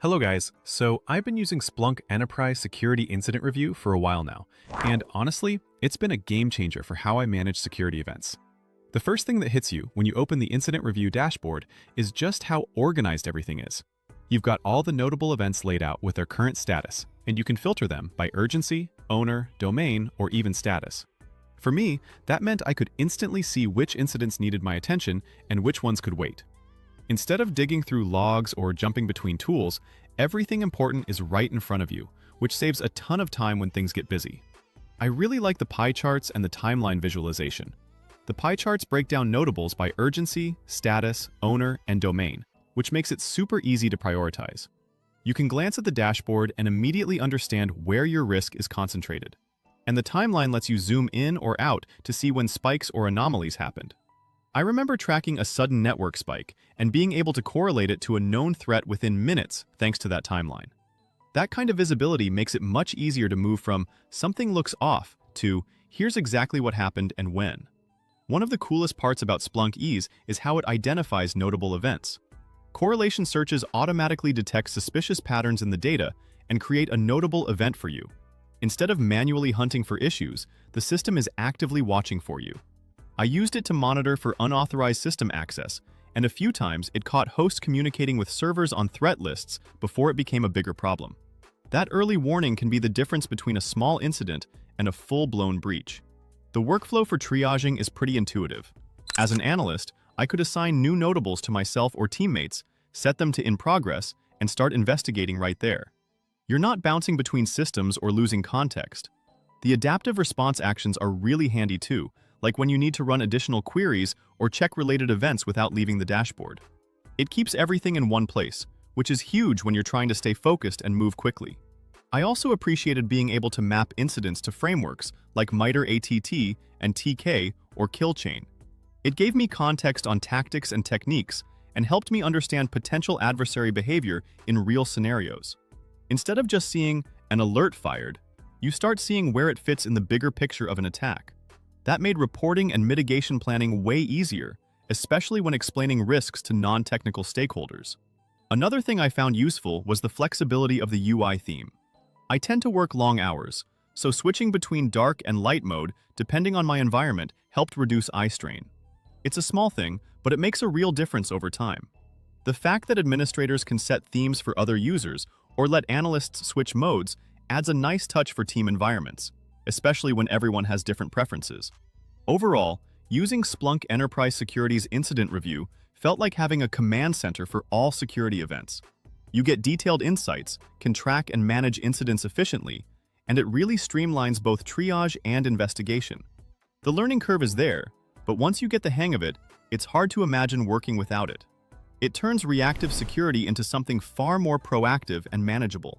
Hello guys, so I've been using Splunk Enterprise Security Incident Review for a while now, and honestly, it's been a game changer for how I manage security events. The first thing that hits you when you open the Incident Review dashboard is just how organized everything is. You've got all the notable events laid out with their current status, and you can filter them by urgency, owner, domain, or even status. For me, that meant I could instantly see which incidents needed my attention and which ones could wait. Instead of digging through logs or jumping between tools, everything important is right in front of you, which saves a ton of time when things get busy. I really like the pie charts and the timeline visualization. The pie charts break down notables by urgency, status, owner, and domain, which makes it super easy to prioritize. You can glance at the dashboard and immediately understand where your risk is concentrated. And the timeline lets you zoom in or out to see when spikes or anomalies happened. I remember tracking a sudden network spike and being able to correlate it to a known threat within minutes thanks to that timeline. That kind of visibility makes it much easier to move from "something looks off" to "here's exactly what happened and when." One of the coolest parts about Splunk Ease is how it identifies notable events. Correlation searches automatically detect suspicious patterns in the data and create a notable event for you. Instead of manually hunting for issues, the system is actively watching for you. I used it to monitor for unauthorized system access, and a few times it caught hosts communicating with servers on threat lists before it became a bigger problem. That early warning can be the difference between a small incident and a full-blown breach. The workflow for triaging is pretty intuitive. As an analyst, I could assign new notables to myself or teammates, set them to in progress, and start investigating right there. You're not bouncing between systems or losing context. The adaptive response actions are really handy too, like when you need to run additional queries or check related events without leaving the dashboard. It keeps everything in one place, which is huge when you're trying to stay focused and move quickly. I also appreciated being able to map incidents to frameworks like MITRE ATT and TK or kill chain. It gave me context on tactics and techniques and helped me understand potential adversary behavior in real scenarios. Instead of just seeing an alert fired, you start seeing where it fits in the bigger picture of an attack. That made reporting and mitigation planning way easier, especially when explaining risks to non-technical stakeholders. Another thing I found useful was the flexibility of the UI theme. I tend to work long hours, so switching between dark and light mode, depending on my environment, helped reduce eye strain. It's a small thing, but it makes a real difference over time. The fact that administrators can set themes for other users or let analysts switch modes adds a nice touch for team environments, especially when everyone has different preferences. Overall, using Splunk Enterprise Security's Incident Review felt like having a command center for all security events. You get detailed insights, can track and manage incidents efficiently, and it really streamlines both triage and investigation. The learning curve is there, but once you get the hang of it, it's hard to imagine working without it. It turns reactive security into something far more proactive and manageable.